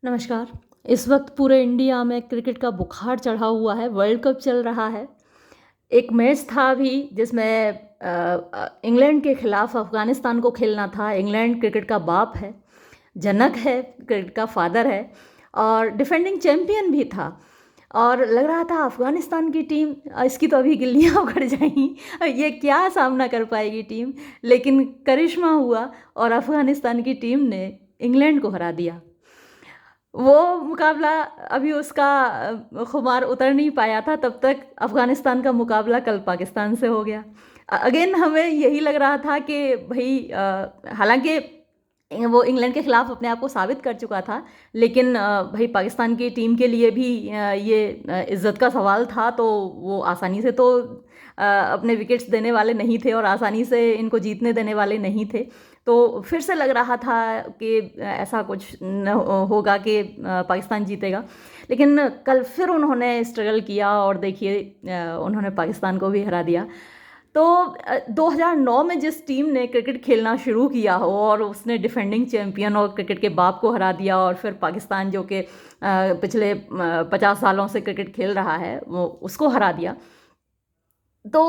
नमस्कार। इस वक्त पूरे इंडिया में क्रिकेट का बुखार चढ़ा हुआ है। वर्ल्ड कप चल रहा है। एक मैच था अभी जिसमें इंग्लैंड के खिलाफ अफगानिस्तान को खेलना था। इंग्लैंड क्रिकेट का बाप है, जनक है, क्रिकेट का फादर है और डिफेंडिंग चैंपियन भी था। और लग रहा था अफगानिस्तान की टीम इसकी तो अभी गिल्लियाँ उखड़ जाएंगी, ये क्या सामना कर पाएगी टीम। लेकिन करिश्मा हुआ और अफगानिस्तान की टीम ने इंग्लैंड को हरा दिया। वो मुकाबला अभी उसका खुमार उतर नहीं पाया था, तब तक अफ़गानिस्तान का मुकाबला कल पाकिस्तान से हो गया। अगेन हमें यही लग रहा था कि भाई हालांकि वो इंग्लैंड के खिलाफ अपने आप को साबित कर चुका था, लेकिन भाई पाकिस्तान की टीम के लिए भी ये इज़्ज़त का सवाल था। तो वो आसानी से तो अपने विकेट्स देने वाले नहीं थे और आसानी से इनको जीतने देने वाले नहीं थे। तो फिर से लग रहा था कि ऐसा कुछ न होगा कि पाकिस्तान जीतेगा, लेकिन कल फिर उन्होंने स्ट्रगल किया और देखिए उन्होंने पाकिस्तान को भी हरा दिया। तो 2009 में जिस टीम ने क्रिकेट खेलना शुरू किया हो और उसने डिफेंडिंग चैंपियन और क्रिकेट के बाप को हरा दिया, और फिर पाकिस्तान जो कि पिछले 50 सालों से क्रिकेट खेल रहा है वो उसको हरा दिया, तो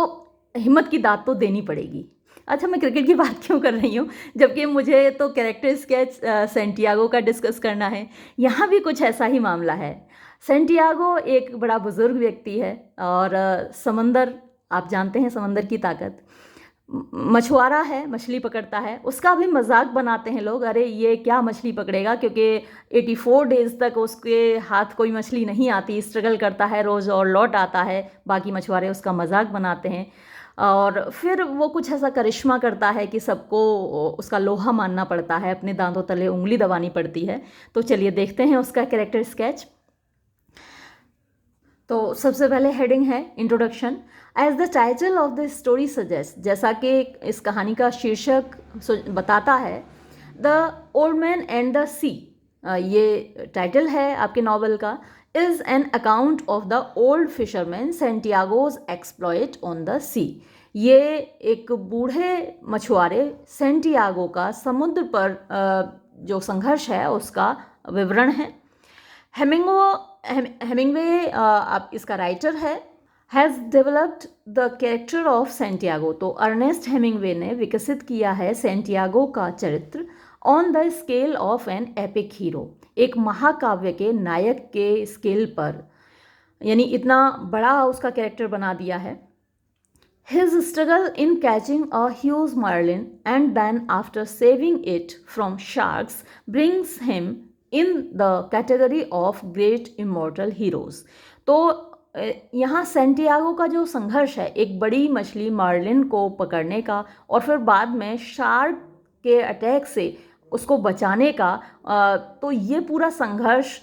हिम्मत की दाद तो देनी पड़ेगी। अच्छा, मैं क्रिकेट की बात क्यों कर रही हूँ जबकि मुझे तो कैरेक्टर स्केच सेंटियागो का डिस्कस करना है। यहाँ भी कुछ ऐसा ही मामला है। सेंटियागो एक बड़ा बुजुर्ग व्यक्ति है और समंदर, आप जानते हैं समंदर की ताकत। मछुआरा है, मछली पकड़ता है, उसका भी मजाक बनाते हैं लोग, अरे ये क्या मछली पकड़ेगा, क्योंकि 84 डेज तक उसके हाथ कोई मछली नहीं आती, स्ट्रगल करता है रोज़ और लौट आता है। बाकी मछुआरे उसका मजाक बनाते हैं और फिर वो कुछ ऐसा करिश्मा करता है कि सबको उसका लोहा मानना पड़ता है, अपने दांतों तले उंगली दबानी पड़ती है। तो चलिए देखते हैं उसका कैरेक्टर स्केच। तो सबसे पहले हेडिंग है introduction. As the title of the story suggest, जैसा कि इस कहानी का शीर्षक बताता है, the old man and the sea, ये टाइटल है आपके नॉवल का, is an account of the old fisherman Santiago's exploit on the sea. ये एक बूढ़े मछुआरे सेंटियागो का समुद्र पर जो संघर्ष है उसका विवरण है। हेमिंगवे आप इसका राइटर है, has developed the character of Santiago. तो अर्नेस्ट हेमिंगवे ने विकसित किया है सेंटियागो का चरित्र on the scale of an epic hero, एक महाकाव्य के नायक के स्केल पर, यानी इतना बड़ा उसका कैरेक्टर बना दिया है। His struggle in catching a huge marlin and then after saving it from sharks brings him in the category of great immortal heroes। तो यहाँ सेंटियागो का जो संघर्ष है एक बड़ी मछली मार्लिन को पकड़ने का और फिर बाद में शार्क के अटैक से उसको बचाने का, तो ये पूरा संघर्ष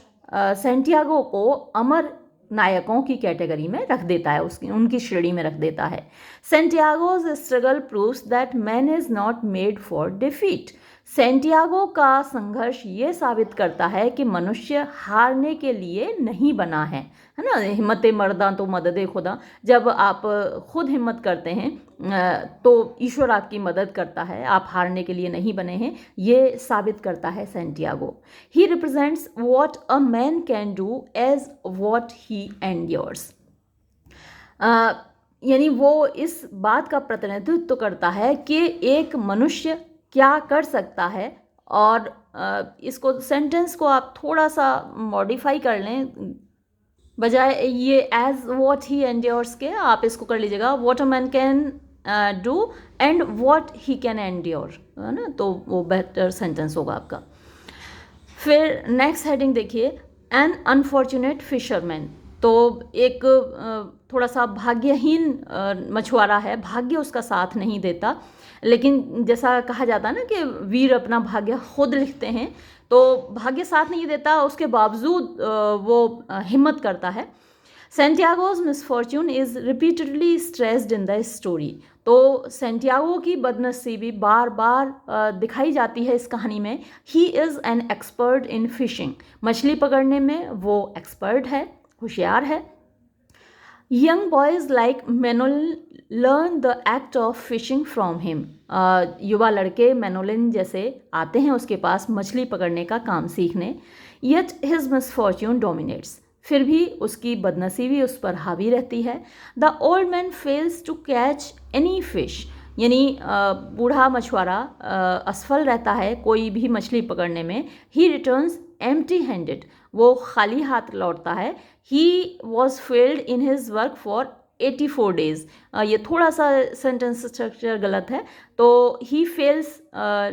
सेंटियागो को अमर नायकों की कैटेगरी में रख देता है, उनकी श्रेणी में रख देता है। Santiago's struggle proves that man is not made for defeat. Santiago का संघर्ष ये साबित करता है कि मनुष्य हारने के लिए नहीं बना है ना। हिम्मत मर्दा तो मदद खुदा, जब आप खुद हिम्मत करते हैं तो ईश्वर आपकी मदद करता है, आप हारने के लिए नहीं बने हैं, ये साबित करता है Santiago. He represents what a man can do as what he endures. यानी वो इस बात का प्रतिनिधित्व करता है कि एक मनुष्य क्या कर सकता है। और इसको सेंटेंस को आप थोड़ा सा मॉडिफाई कर लें, बजाय ये एज व्हाट ही एंड्योर्स के आप इसको कर लीजिएगा what a man can do and what he can endure, है ना, तो वो बेहतर सेंटेंस होगा आपका। फिर नेक्स्ट हेडिंग देखिए, एन अनफॉर्चुनेट फिशरमैन। तो एक थोड़ा सा भाग्यहीन मछुआरा है, भाग्य उसका साथ नहीं देता, लेकिन जैसा कहा जाता है ना कि वीर अपना भाग्य खुद लिखते हैं, तो भाग्य साथ नहीं देता, उसके बावजूद वो हिम्मत करता है। Santiago's misfortune is repeatedly stressed in the story. तो सेंटियागो की बदनसीबी बार बार दिखाई जाती है इस कहानी में। He is an expert in fishing, मछली पकड़ने में वो एक्सपर्ट है, होशियार है। Young boys like Manolin learn the act of fishing from him. युवा लड़के मेनोलिन जैसे आते हैं उसके पास मछली पकड़ने का काम सीखने। Yet his misfortune dominates. फिर भी उसकी बदनसीबी उस पर हावी रहती है. The old man fails to catch any fish. यानी बूढ़ा मछुआरा असफल रहता है कोई भी मछली पकड़ने में. He returns empty handed. वो खाली हाथ लौटता है. He was failed in his work for 84 days. ये थोड़ा सा सेंटेंस स्ट्रक्चर गलत है, तो ही फेल्स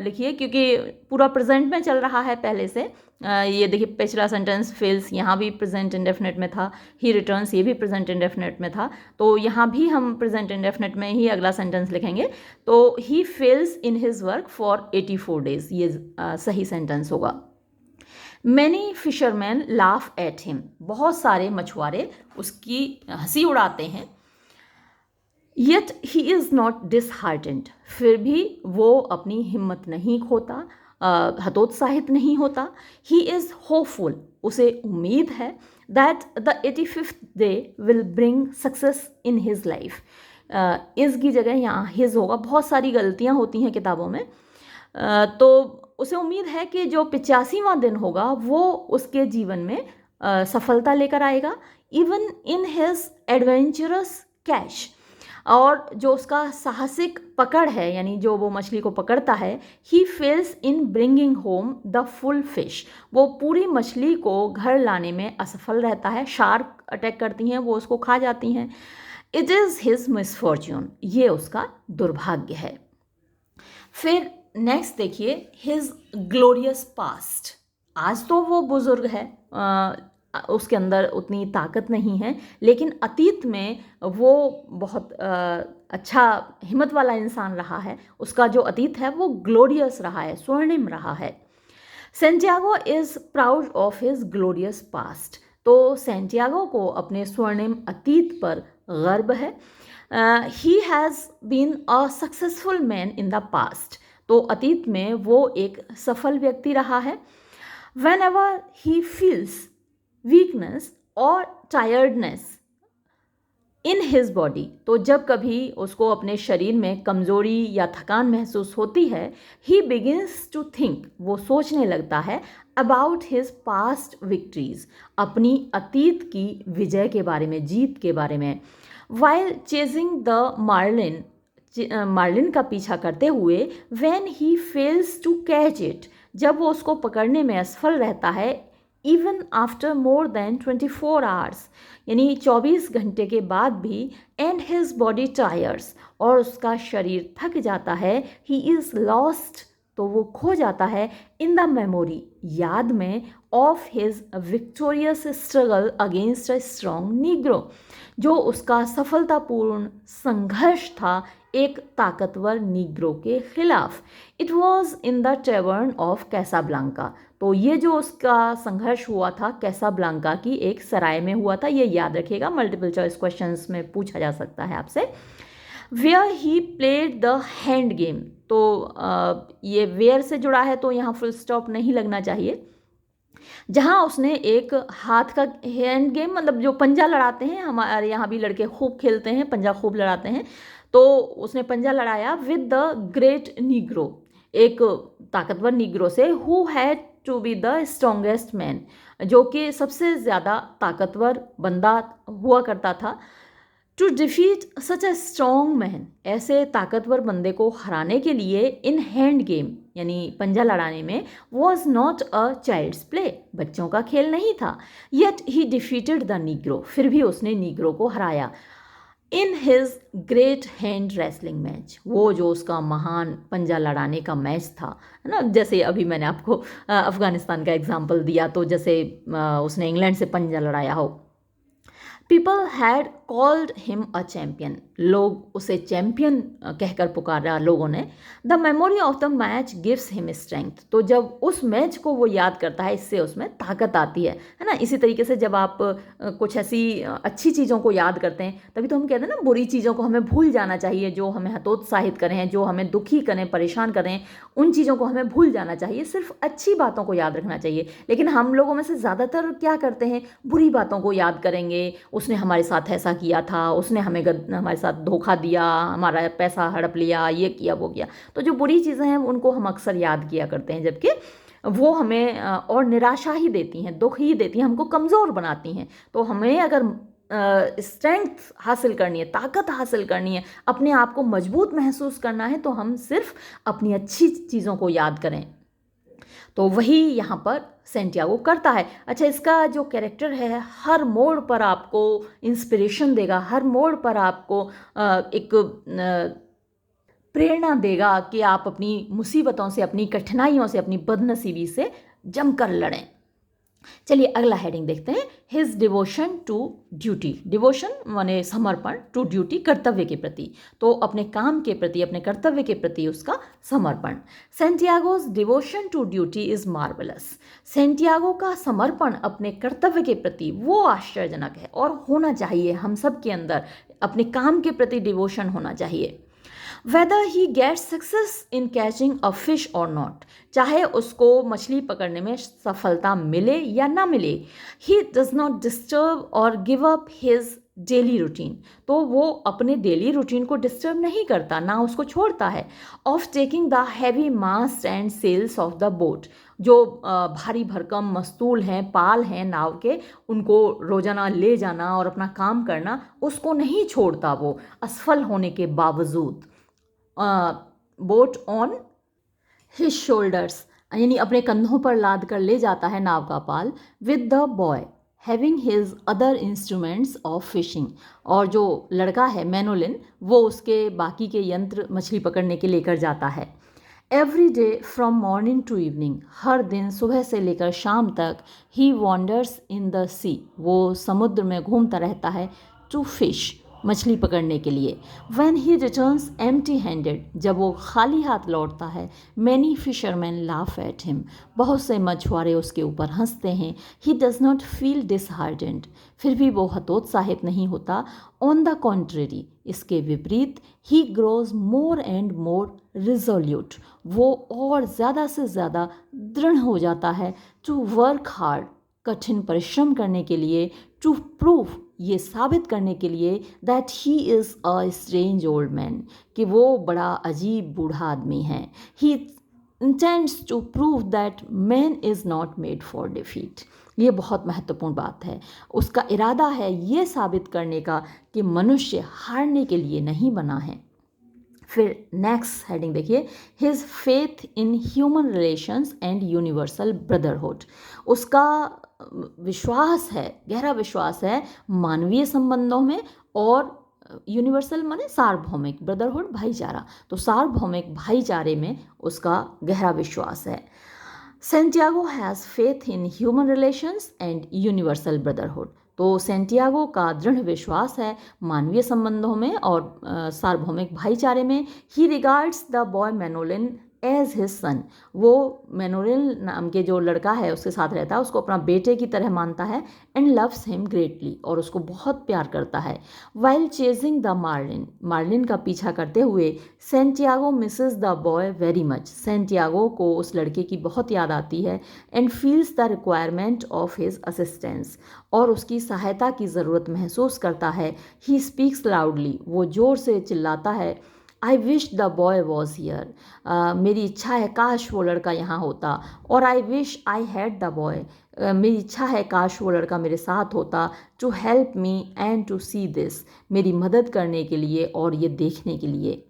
लिखिए क्योंकि पूरा प्रेजेंट में चल रहा है पहले से. ये देखिए पिछला सेंटेंस फेल्स यहाँ भी प्रेजेंट इंडेफिनिट में था, ही रिटर्न्स ये भी प्रेजेंट इंडेफिनिट में था, तो यहाँ भी हम प्रेजेंट इंडेफिनिट में ही अगला सेंटेंस लिखेंगे. तो he fails in his work for 84 days, ये सही सेंटेंस होगा. Many fisherman laugh at him. बहुत सारे मछुआरे उसकी हंसी उड़ाते हैं. Yet he is not disheartened. फिर भी वो अपनी हिम्मत नहीं खोता, हतोत्साहित नहीं होता. He is hopeful. उसे उम्मीद है that the 85th day will bring success in his life. Is की जगह यहाँ हिज होगा. बहुत सारी गलतियाँ होती हैं किताबों में. तो उसे उम्मीद है कि जो 85वां दिन होगा वो उसके जीवन में सफलता लेकर आएगा. Even in his adventurous catch. और जो उसका साहसिक पकड़ है, यानी जो वो मछली को पकड़ता है, he fails in bringing home the full fish. वो पूरी मछली को घर लाने में असफल रहता है. शार्क अटैक करती हैं, वो उसको खा जाती हैं. It is his misfortune. ये उसका दुर्भाग्य है. फिर नेक्स्ट देखिए, हिज ग्लोरियस पास्ट. आज तो वो बुजुर्ग है, उसके अंदर उतनी ताकत नहीं है, लेकिन अतीत में वो बहुत अच्छा हिम्मत वाला इंसान रहा है. उसका जो अतीत है वो ग्लोरियस रहा है, स्वर्णिम रहा है. Santiago is proud of his glorious past. तो सेंटियागो को अपने स्वर्णिम अतीत पर गर्व है. He has been a successful man in the past. तो अतीत में वो एक सफल व्यक्ति रहा है. Whenever he feels weakness और टायर्डनेस इन हिज बॉडी. तो जब कभी उसको अपने शरीर में कमज़ोरी या थकान महसूस होती है, ही बिगिंस टू थिंक. वो सोचने लगता है अबाउट हिज पास्ट विक्ट्रीज. अपनी अतीत की विजय के बारे में, जीत के बारे में. While chasing the marlin. Marlin का पीछा करते हुए. When he fails to catch it. जब वो उसको पकड़ने में असफल रहता है. Even after more than 24 hours. यानी 24 घंटे के बाद भी. And his body tires. और उसका शरीर थक जाता है. He is lost. तो वो खो जाता है. In the memory. याद में. Of his victorious struggle against a strong Negro. जो उसका सफलतापूर्ण संघर्ष था एक ताकतवर नीग्रो के खिलाफ. It was in the tavern of Casablanca. तो ये जो उसका संघर्ष हुआ था कैसाब्लांका की एक सराय में हुआ था. ये याद रखिएगा, मल्टीपल चॉइस क्वेश्चंस में पूछा जा सकता है आपसे. Where he played the hand game. तो ये वेयर से जुड़ा है, तो यहाँ फुल स्टॉप नहीं लगना चाहिए. जहाँ उसने एक हाथ का हैंड गेम, मतलब जो पंजा लड़ाते हैं, हमारे यहाँ भी लड़के खूब खेलते हैं, पंजा खूब लड़ाते हैं. तो उसने पंजा लड़ाया विद द ग्रेट नीग्रो. एक ताकतवर नीग्रो से. Who had to be the strongest man. जो कि सबसे ज़्यादा ताकतवर बंदा हुआ करता था. To defeat such a strong man. ऐसे ताकतवर बंदे को हराने के लिए इन हैंड गेम, यानी पंजा लड़ाने में, was not a child's play. बच्चों का खेल नहीं था. Yet he defeated the Negro. फिर भी उसने नीग्रो को हराया. In his great hand wrestling match. वो जो उसका महान पंजा लड़ाने का मैच था, है ना. जैसे अभी मैंने आपको अफ़गानिस्तान का एग्जाम्पल दिया, तो जैसे उसने इंग्लैंड से पंजा लड़ाया हो. People had called him a champion. लोग उसे चैम्पियन कहकर पुकारा लोगों ने. The memory of the match gives him strength. तो जब उस मैच को वो याद करता है, इससे उसमें ताकत आती है ना. इसी तरीके से जब आप कुछ ऐसी अच्छी चीज़ों को याद करते हैं, तभी तो हम कहते हैं ना, बुरी चीज़ों को हमें भूल जाना चाहिए. जो हमें हतोत्साहित करें, जो हमें दुखी करें, परेशान करें, उन चीज़ों को हमें भूल जाना चाहिए. सिर्फ अच्छी बातों को याद रखना चाहिए. लेकिन हम लोगों में से ज़्यादातर क्या करते हैं, बुरी बातों को याद करेंगे. उसने हमारे साथ ऐसा किया था, उसने हमें हमारे साथ धोखा दिया, हमारा पैसा हड़प लिया, ये किया वो किया. तो जो बुरी चीज़ें हैं उनको हम अक्सर याद किया करते हैं. जबकि वो हमें और निराशा ही देती हैं, दुख ही देती हैं, हमको कमज़ोर बनाती हैं। तो हमें अगर स्ट्रेंथ हासिल करनी है, ताकत हासिल करनी है, अपने आप को मजबूत महसूस करना है, तो हम सिर्फ अपनी अच्छी चीज़ों को याद करें। तो वही यहाँ पर सेंटियागो करता है। अच्छा, इसका जो कैरेक्टर है हर मोड़ पर आपको इंस्पिरेशन देगा, हर मोड़ पर आपको एक प्रेरणा देगा कि आप अपनी मुसीबतों से, अपनी कठिनाइयों से, अपनी बदनसीबी से जमकर लड़ें। चलिए अगला हेडिंग देखते हैं, his devotion to duty. Devotion माने समर्पण, टू ड्यूटी कर्तव्य के प्रति, तो अपने काम के प्रति, अपने कर्तव्य के प्रति उसका समर्पण। Santiago's devotion to duty is marvellous. Santiago का समर्पण अपने कर्तव्य के प्रति वो आश्चर्यजनक है, और होना चाहिए, हम सब के अंदर अपने काम के प्रति डिवोशन होना चाहिए। Whether he gets success in catching a fish or not, चाहे उसको मछली पकड़ने में सफलता मिले या ना मिले, he does not disturb or give up his daily routine, तो वो अपने डेली रूटीन को डिस्टर्ब नहीं करता, ना उसको छोड़ता है। Of taking the heavy mast and sails of the boat, जो भारी भरकम मस्तूल हैं, पाल हैं नाव के, उनको रोजाना ले जाना और अपना काम करना, उसको नहीं छोड़ता वो, असफल होने के बावजूद। बोट ऑन हिज शोल्डर्स, यानी अपने कंधों पर लाद कर ले जाता है नाव का पाल। With the boy having his other instruments of fishing, और जो लड़का है मैनोलिन, वो उसके बाकी के यंत्र मछली पकड़ने के लेकर जाता है। Every day from morning to evening, हर दिन सुबह से लेकर शाम तक, ही वॉन्डर्स इन द सी, वो समुद्र में घूमता रहता है, टू फिश, मछली पकड़ने के लिए। When he returns empty handed, जब वो खाली हाथ लौटता है, many fishermen laugh at him, बहुत से मछुआरे उसके ऊपर हंसते हैं। He does not feel disheartened, फिर भी वो हतोत्साहित नहीं होता। On the contrary, इसके विपरीत, he grows more and more resolute, वो और ज़्यादा से ज़्यादा दृढ़ हो जाता है। To work hard, कठिन परिश्रम करने के लिए। टू प्रूव, ये साबित करने के लिए, that he is a strange old man, कि वो बड़ा अजीब बूढ़ा आदमी है। He intends to prove that man is not made for defeat, ये बहुत महत्वपूर्ण बात है। उसका इरादा है ये साबित करने का कि मनुष्य हारने के लिए नहीं बना है। फिर नेक्स्ट हेडिंग देखिए, his faith in human relations and universal brotherhood, उसका विश्वास है, गहरा विश्वास है मानवीय संबंधों में, और यूनिवर्सल माने सार्वभौमिक, ब्रदरहुड भाईचारा, तो सार्वभौमिक भाईचारे में उसका गहरा विश्वास है। Santiago has faith in human relations and universal brotherhood, तो सेंटियागो का दृढ़ विश्वास है मानवीय संबंधों में और सार्वभौमिक भाईचारे में। He regards the boy Manolin as his son, वो मैनोलिन नाम के जो लड़का है उसके साथ रहता है, उसको अपना बेटे की तरह मानता है। एंड लव्स हिम ग्रेटली, और उसको बहुत प्यार करता है। While chasing the marlin, marlin का पीछा करते हुए, Santiago misses the boy very much, Santiago को उस लड़के की बहुत याद आती है। And feels the requirement of his assistance, और उसकी सहायता की ज़रूरत महसूस करता है। ही स्पीक्स लाउडली, वो ज़ोर से चिल्लाता है। I wish the boy was here, मेरी इच्छा है काश वो लड़का यहाँ होता। और I wish I had the boy, मेरी इच्छा है काश वो लड़का मेरे साथ होता। To help me and to see this, मेरी मदद करने के लिए और ये देखने के लिए।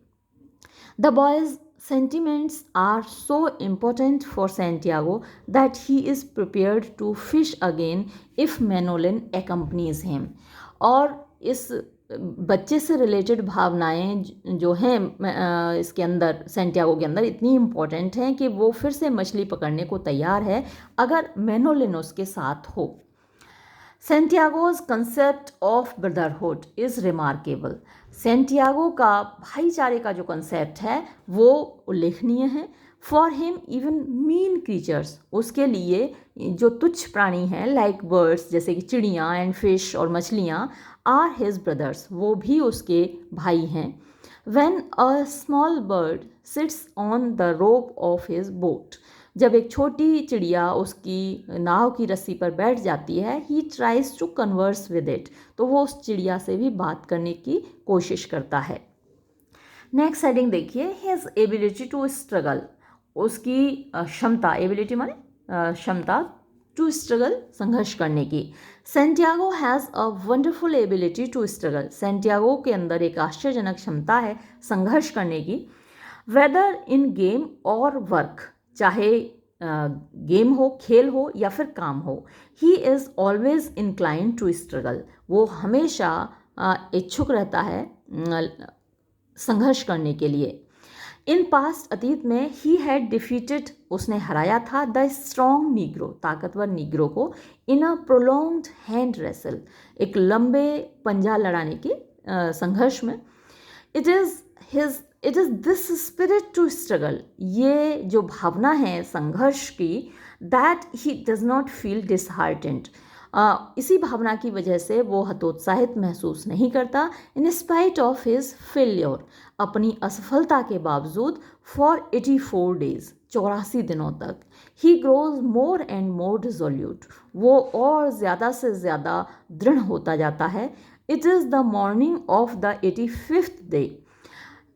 The boys sentiments are so important for Santiago that he is prepared to fish again if Manolin accompanies him, और इस बच्चे से रिलेटेड भावनाएं जो हैं इसके अंदर, सेंटियागो के अंदर, इतनी इम्पोर्टेंट हैं कि वो फिर से मछली पकड़ने को तैयार है अगर मैनोलिन उसके साथ हो। Santiago's concept of brotherhood is remarkable, Santiago का भाईचारे का जो कंसेप्ट है वो उल्लेखनीय है। For him even mean creatures, उसके लिए जो तुच्छ प्राणी हैं, लाइक बर्ड्स, जैसे कि चिड़ियाँ, एंड फिश, और मछलियाँ, आर हिज ब्रदर्स, वो भी उसके भाई हैं। When a small bird sits on the rope of his boat, जब एक छोटी चिड़िया उसकी नाव की रस्सी पर बैठ जाती है, he tries to converse with it, तो वो उस चिड़िया से भी बात करने की कोशिश करता है। नेक्स्ट हेडिंग देखिए, हिज एबिलिटी टू स्ट्रगल, उसकी क्षमता, एबिलिटी माने क्षमता, टू स्ट्रगल, संघर्ष करने की। Santiago has a wonderful ability to struggle, Santiago के अंदर एक आश्चर्यजनक क्षमता है संघर्ष करने की। वेदर इन गेम और वर्क, चाहे गेम हो, खेल हो या फिर काम हो, he is always inclined to struggle, वो हमेशा इच्छुक रहता है संघर्ष करने के लिए। इन पास्ट, अतीत में, ही हैड डिफीटेड, उसने हराया था, द स्ट्रॉन्ग नीग्रो, ताकतवर नीग्रो को, in a prolonged hand wrestle, एक लंबे पंजा लड़ाने के संघर्ष में। It is this spirit to struggle, ये जो भावना है संघर्ष की, that he does not feel disheartened, इसी भावना की वजह से वो हतोत्साहित महसूस नहीं करता। In spite of his failure, अपनी असफलता के बावजूद, फॉर 84 डेज, 84 दिनों तक, he grows more and more resolute, वो और ज़्यादा से ज़्यादा दृढ़ होता जाता है। It is the morning of the 85th day,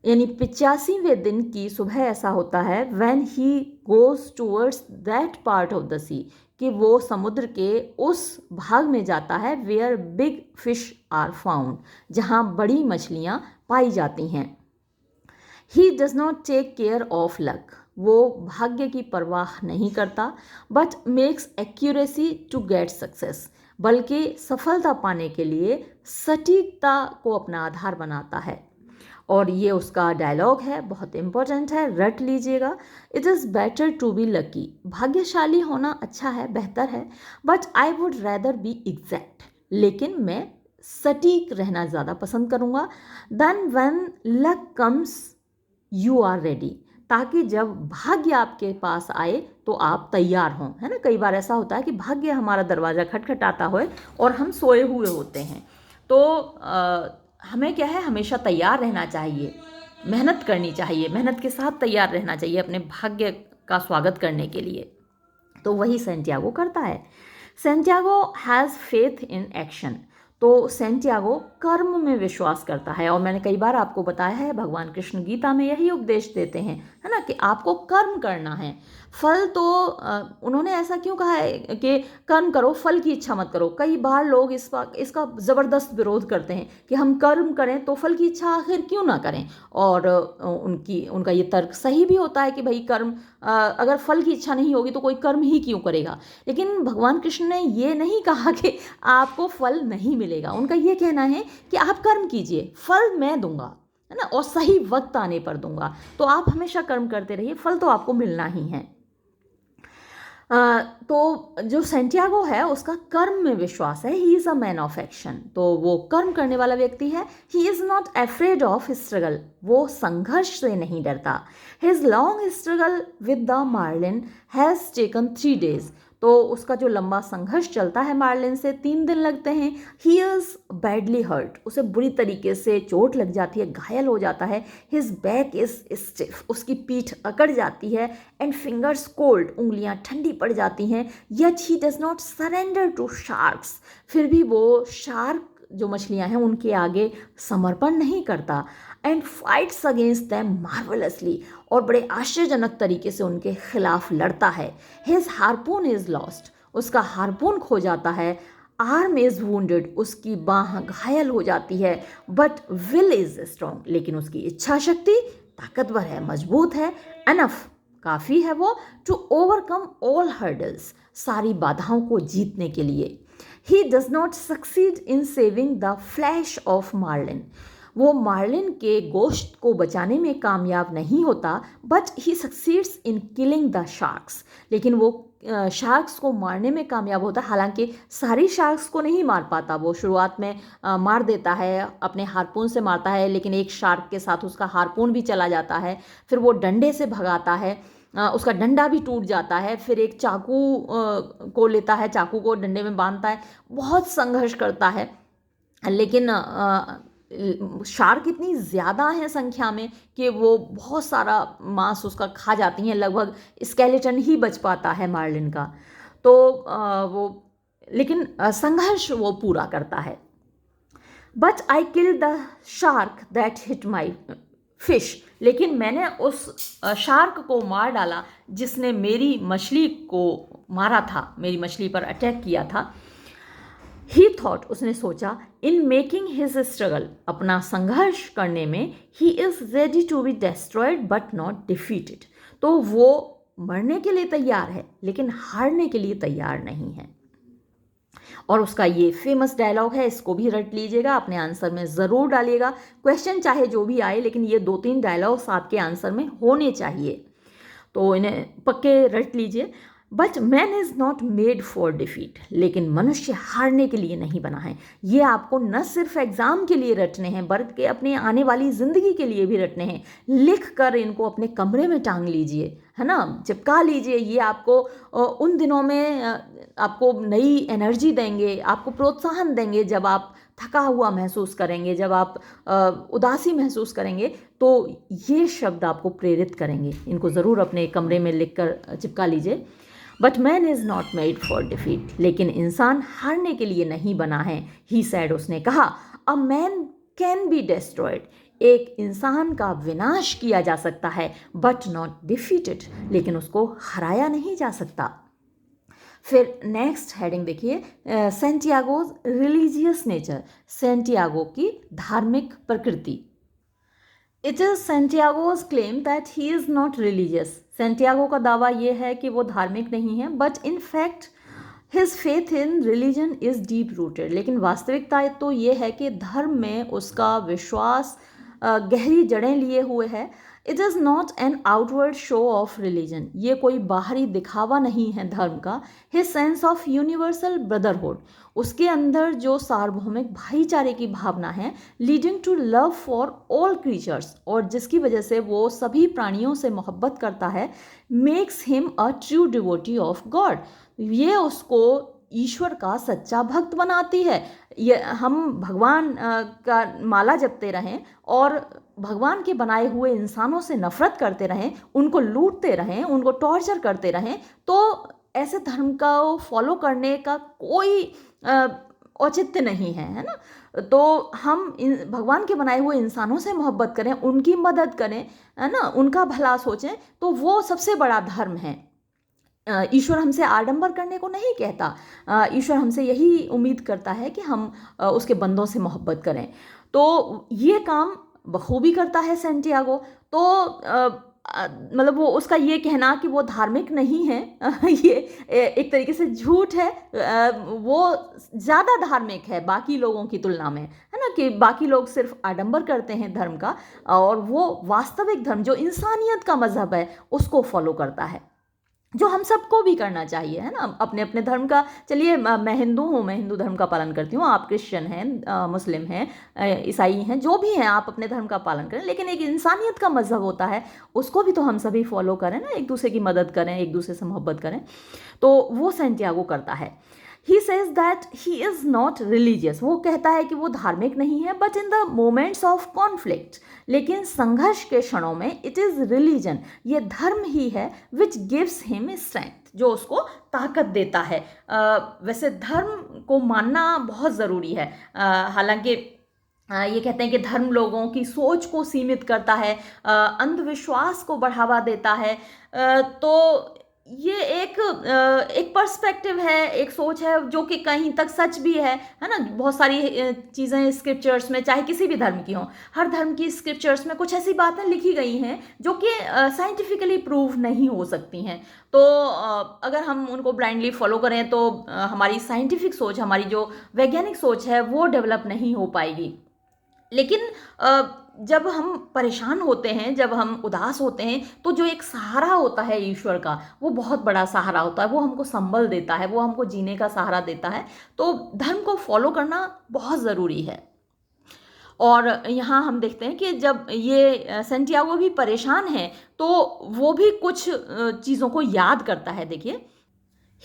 यानी 85वें दिन की सुबह ऐसा होता है, when he goes towards that part of the sea, कि वो समुद्र के उस भाग में जाता है, where big fish are found, जहाँ बड़ी मछलियाँ पाई जाती हैं। He does not take care of luck, वो भाग्य की परवाह नहीं करता, but makes accuracy to get success, बल्कि सफलता पाने के लिए सटीकता को अपना आधार बनाता है। और ये उसका डायलॉग है, बहुत इंपॉर्टेंट है, रट लीजिएगा। It is better to be lucky, भाग्यशाली होना अच्छा है, बेहतर है, but I would rather be exact, लेकिन मैं सटीक रहना ज़्यादा पसंद करूँगा। Then when luck comes you are ready, ताकि जब भाग्य आपके पास आए तो आप तैयार हों, है ना। कई बार ऐसा होता है कि भाग्य हमारा दरवाज़ा खटखटाता हो और हम सोए हुए होते हैं, तो हमें क्या है, हमेशा तैयार रहना चाहिए, मेहनत करनी चाहिए, मेहनत के साथ तैयार रहना चाहिए अपने भाग्य का स्वागत करने के लिए। तो वही सेंटियागो करता है। Santiago has faith in action, तो सेंटियागो कर्म में विश्वास करता है। और मैंने कई बार आपको बताया है, भगवान कृष्ण गीता में यही उपदेश देते हैं, है ना, कि आपको कर्म करना है। फल तो उन्होंने ऐसा क्यों कहा है कि कर्म करो, फल की इच्छा मत करो। कई बार लोग इसका ज़बरदस्त विरोध करते हैं कि हम कर्म करें तो फल की इच्छा आखिर क्यों ना करें। और उनका ये तर्क सही भी होता है कि भाई कर्म, अगर फल की इच्छा नहीं होगी तो कोई कर्म ही क्यों करेगा। लेकिन भगवान कृष्ण ने ये नहीं कहा कि आपको फल नहीं मिलेगा। उनका ये कहना है कि आप कर्म कीजिए, फल मैं दूंगा, है ना, और सही वक्त आने पर दूंगा। तो आप हमेशा कर्म करते रहिए, फल तो आपको मिलना ही है। तो जो सेंटियागो है उसका कर्म में विश्वास है। He is a man of action, तो वो कर्म करने वाला व्यक्ति है। He is not afraid of struggle, वो संघर्ष से नहीं डरता। His long struggle with the marlin has taken 3 days, तो उसका जो लंबा संघर्ष चलता है मार्लिन से 3 दिन लगते हैं। ही इज़ बैडली हर्ट, उसे बुरी तरीके से चोट लग जाती है, घायल हो जाता है। हिज बैक इज स्टिफ, उसकी पीठ अकड़ जाती है। एंड फिंगर्स कोल्ड, उंगलियां ठंडी पड़ जाती हैं। Yet he does not surrender to sharks, फिर भी वो शार्क जो मछलियां हैं उनके आगे समर्पण नहीं करता। एंड फाइट्स अगेंस्ट दैम मार्वलसली, और बड़े आश्चर्यजनक तरीके से उनके खिलाफ लड़ता है। हिज हार्पून इज लॉस्ट, उसका हार्पून खो जाता है। आर्म इज वुंडेड, उसकी बाह घायल हो जाती है। बट विल इज स्ट्रॉन्ग, लेकिन उसकी इच्छा शक्ति ताकतवर है, मजबूत है। एनफ, काफ़ी है वो, टू ओवरकम ऑल हर्डल्स, सारी बाधाओं को जीतने के लिए। He does not succeed in saving the flesh of marlin, वो मार्लिन के गोश्त को बचाने में कामयाब नहीं होता। But he succeeds in killing the sharks, लेकिन वो शार्क्स को मारने में कामयाब होता है। हालांकि सारी शार्क्स को नहीं मार पाता, वो शुरुआत में मार देता है, अपने हार्पून से मारता है, लेकिन एक शार्क के साथ उसका हार्पून भी चला जाता है। फिर वो डंडे से भगाता है, उसका डंडा भी टूट जाता है। फिर एक चाकू को लेता है, चाकू को डंडे में बांधता है, बहुत संघर्ष करता है। लेकिन शार्क इतनी ज़्यादा हैं संख्या में कि वो बहुत सारा मांस उसका खा जाती हैं, लगभग स्केलेटन ही बच पाता है मार्लिन का। तो वो लेकिन संघर्ष वो पूरा करता है। But I kill the shark that hit my fish, लेकिन मैंने उस शार्क को मार डाला जिसने मेरी मछली को मारा था, मेरी मछली पर अटैक किया था। ही थॉट, उसने सोचा, इन मेकिंग हिज स्ट्रगल, अपना संघर्ष करने में, he is ready to be destroyed but not defeated, तो वो मरने के लिए तैयार है लेकिन हारने के लिए तैयार नहीं है। और उसका ये फेमस डायलॉग है, इसको भी रट लीजिएगा, अपने आंसर में ज़रूर डालिएगा। क्वेश्चन चाहे जो भी आए, लेकिन ये 2-3 डायलॉग्स आपके आंसर में होने चाहिए, तो इन्हें पक्के रट लीजिए। But man is not made for defeat, लेकिन मनुष्य हारने के लिए नहीं बना है। ये आपको न सिर्फ एग्ज़ाम के लिए रटने हैं बल्कि अपने आने वाली ज़िंदगी के लिए भी रटने हैं। लिख कर इनको अपने कमरे में टांग लीजिए, है ना, चिपका लीजिए। ये आपको उन दिनों में आपको नई एनर्जी देंगे, आपको प्रोत्साहन देंगे। जब आप थका हुआ महसूस करेंगे, जब आप उदासी महसूस करेंगे, तो ये शब्द आपको प्रेरित करेंगे। इनको ज़रूर अपने कमरे में लिख कर चिपका लीजिए। But man is not made for defeat, लेकिन इंसान हारने के लिए नहीं बना है। ही सैड, उसने कहा, अ मैन कैन बी डिस्ट्रॉयड, एक इंसान का विनाश किया जा सकता है, बट नॉट डिफीटेड, लेकिन उसको हराया नहीं जा सकता। फिर नेक्स्ट हेडिंग देखिए, सेंटियागोज रिलीजियस नेचर, सेंटियागो की धार्मिक प्रकृति। It is Santiago's claim that he is not religious, Santiago का दावा ये है कि वो धार्मिक नहीं है, but in fact his faith in religion is deep rooted, लेकिन वास्तविकता तो ये है कि धर्म में उसका विश्वास गहरी जड़ें लिए हुए है। It is not an outward show of religion, ये कोई बाहरी दिखावा नहीं है धर्म का। His sense of universal brotherhood, उसके अंदर जो सार्वभौमिक भाईचारे की भावना है, leading to love for all creatures, और जिसकी वजह से वो सभी प्राणियों से मोहब्बत करता है, makes him a true devotee of God, ये उसको ईश्वर का सच्चा भक्त बनाती है। ये हम भगवान का माला जपते रहें और भगवान के बनाए हुए इंसानों से नफरत करते रहें, उनको लूटते रहें, उनको टॉर्चर करते रहें, तो ऐसे धर्म का फॉलो करने का कोई औचित्य नहीं है, है ना। तो हम भगवान के बनाए हुए इंसानों से मोहब्बत करें, उनकी मदद करें, है ना, उनका भला सोचें, तो वो सबसे बड़ा धर्म है। ईश्वर हमसे आडंबर करने को नहीं कहता, ईश्वर हमसे यही उम्मीद करता है कि हम उसके बंदों से मोहब्बत करें। तो ये काम बखूबी करता है सेंटियागो। तो मतलब वो उसका ये कहना कि वो धार्मिक नहीं है ये एक तरीके से झूठ है। वो ज़्यादा धार्मिक है बाकी लोगों की तुलना में, है ना, कि बाकी लोग सिर्फ आडंबर करते हैं धर्म का, और वो वास्तविक धर्म जो इंसानियत का मजहब है उसको फॉलो करता है, जो हम सबको भी करना चाहिए, है ना, अपने अपने धर्म का। चलिए, मैं हिंदू हूँ, मैं हिंदू धर्म का पालन करती हूँ, आप क्रिश्चियन हैं, मुस्लिम हैं, ईसाई हैं, जो भी हैं, आप अपने धर्म का पालन करें, लेकिन एक इंसानियत का मजहब होता है, उसको भी तो हम सभी फॉलो करें ना, एक दूसरे की मदद करें, एक दूसरे से मोहब्बत करें। तो वो सेंटियागो करता है। He says that he is not religious, वो कहता है कि वो धार्मिक नहीं है, but in the moments of conflict, लेकिन संघर्ष के क्षणों में इट इज़ रिलीजन, ये धर्म ही है, विच गिव्स हिम स्ट्रेंथ, जो उसको ताकत देता है। वैसे धर्म को मानना बहुत ज़रूरी है, हालांकि ये कहते हैं कि धर्म लोगों की सोच को सीमित करता है, अंधविश्वास को बढ़ावा देता है। तो ये एक पर्सपेक्टिव है, एक सोच है जो कि कहीं तक सच भी है ना। बहुत सारी चीज़ें स्क्रिप्चर्स में, चाहे किसी भी धर्म की हों, हर धर्म की स्क्रिप्चर्स में कुछ ऐसी बातें लिखी गई हैं जो कि साइंटिफिकली प्रूव नहीं हो सकती हैं। तो अगर हम उनको ब्लाइंडली फॉलो करें तो हमारी साइंटिफिक सोच, हमारी जो वैज्ञानिक सोच है, वो डेवलप नहीं हो पाएगी। लेकिन जब हम परेशान होते हैं, जब हम उदास होते हैं, तो जो एक सहारा होता है ईश्वर का, वो बहुत बड़ा सहारा होता है, वो हमको संबल देता है, वो हमको जीने का सहारा देता है। तो धर्म को फॉलो करना बहुत ज़रूरी है। और यहाँ हम देखते हैं कि जब ये सेंटियागो भी परेशान है, तो वो भी कुछ चीज़ों को याद करता है। देखिए,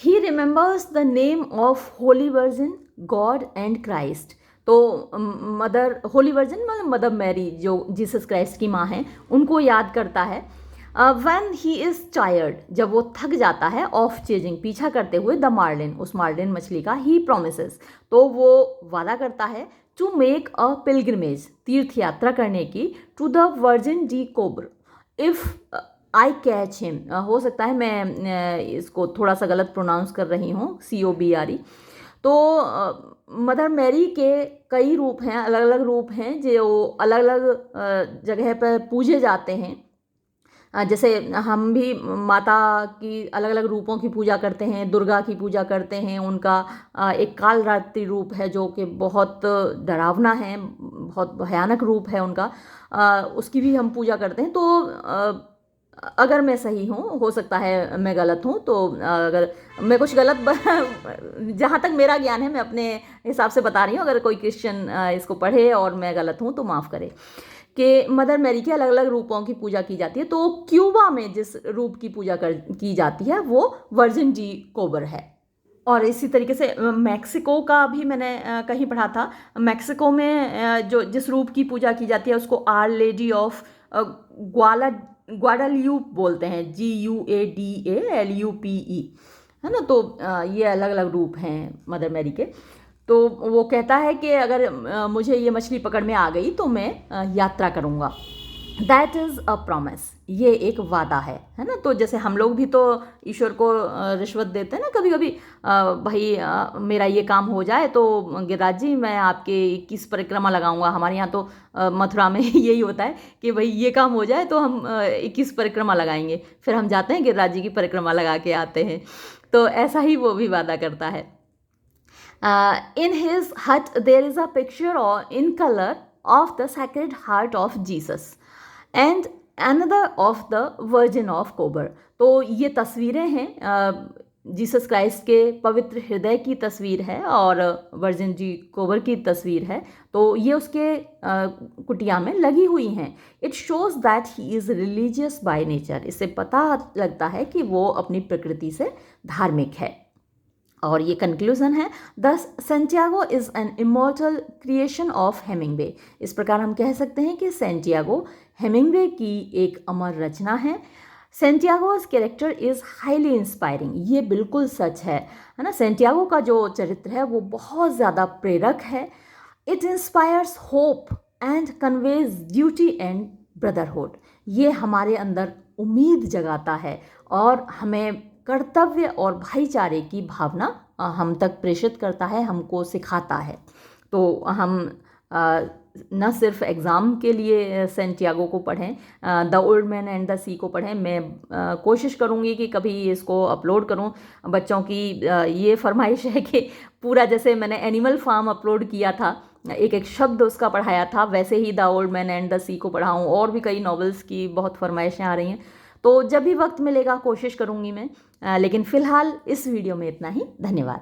he remembers the name of Holi virgin, God and Christ. तो मदर, होली वर्जिन मतलब मदर मैरी, जो जीसस क्राइस्ट की माँ हैं, उनको याद करता है। व्हेन ही इज़ टायर्ड, जब वो थक जाता है, ऑफ चेजिंग, पीछा करते हुए, द मार्लिन, उस मार्लिन मछली का, ही प्रोमिसेस, तो वो वादा करता है, टू मेक अ पिलग्रिमेज, तीर्थ यात्रा करने की, टू द वर्जिन डी कोबर इफ़ आई कैच हिम। हो सकता है मैं इसको थोड़ा सा गलत प्रोनाउंस कर रही हूँ, COBRE। तो मदर मैरी के कई रूप हैं, अलग अलग रूप हैं जो अलग अलग जगह पर पूजे जाते हैं। जैसे हम भी माता की अलग अलग रूपों की पूजा करते हैं, दुर्गा की पूजा करते हैं। उनका एक कालरात्रि रूप है जो कि बहुत डरावना है, बहुत भयानक रूप है उनका, उसकी भी हम पूजा करते हैं। तो अगर मैं सही हूँ, हो सकता है मैं गलत हूँ, तो अगर मैं कुछ गलत जहाँ तक मेरा ज्ञान है मैं अपने हिसाब से बता रही हूँ, अगर कोई क्रिश्चियन इसको पढ़े और मैं गलत हूँ तो माफ़ करे, कि मदर मैरी के अलग अलग रूपों की पूजा की जाती है। तो क्यूबा में जिस रूप की पूजा की जाती है वो वर्जिन डी कोबर है। और इसी तरीके से मैक्सिको का भी मैंने कहीं पढ़ा था। मैक्सिको में जो जिस रूप की पूजा की जाती है उसको आर लेडी ऑफ ग्वाला ग्वाडाल्यूप बोलते हैं, GUADALUPE, है ना। तो ये अलग अलग रूप हैं मदर मैरी के। तो वो कहता है कि अगर मुझे ये मछली पकड़ में आ गई तो मैं यात्रा करूँगा। दैट इज़ अ प्रॉमिस, ये एक वादा है ना। तो जैसे हम लोग भी तो ईश्वर को रिश्वत देते हैं ना कभी कभी, भाई मेरा ये काम हो जाए तो गिरिराज जी मैं आपके 21 परिक्रमा लगाऊंगा। हमारे यहाँ तो मथुरा में यही होता है कि भाई ये काम हो जाए तो हम 21 परिक्रमा लगाएंगे, फिर हम जाते हैं गिरिराज जी की परिक्रमा लगा के आते हैं। तो ऐसा ही वो भी वादा करता है। In his hut there is a picture in color of the Sacred Heart of Jesus and another of the Virgin of Kobar। तो ये तस्वीरें हैं, जीसस क्राइस्ट के पवित्र हृदय की तस्वीर है और वर्जिन जी कोबर की तस्वीर है। तो ये उसके कुटिया में लगी हुई हैं। It shows that he is religious by nature. इससे पता लगता है कि वो अपनी प्रकृति से धार्मिक है। और ये कंक्लूजन है, दस Santiago is an immortal creation of Hemingway. इस प्रकार हम कह सकते हैं कि सेंटियागो हेमिंगवे की एक अमर रचना है। सेंटियागोज कैरेक्टर इज़ हाईली इंस्पायरिंग, ये बिल्कुल सच है ना। सेंटियागो का जो चरित्र है वो बहुत ज़्यादा प्रेरक है। It inspires hope and conveys duty and brotherhood. ये हमारे अंदर उम्मीद जगाता है और हमें कर्तव्य और भाईचारे की भावना हम तक प्रेषित करता है, हमको सिखाता है। तो हम न सिर्फ एग्ज़ाम के लिए सेंटियागो को पढ़ें, the old man and the sea को पढ़ें। मैं कोशिश करूँगी कि कभी इसको अपलोड करूँ। बच्चों की ये फरमाइश है कि पूरा जैसे मैंने एनिमल फार्म अपलोड किया था, एक एक शब्द उसका पढ़ाया था, वैसे ही the old man and the sea को पढ़ाऊँ। और भी कई नॉवेल्स की बहुत फरमाइशें आ रही हैं, तो जब भी वक्त मिलेगा कोशिश करूँगी मैं। लेकिन फ़िलहाल इस वीडियो में इतना ही। धन्यवाद।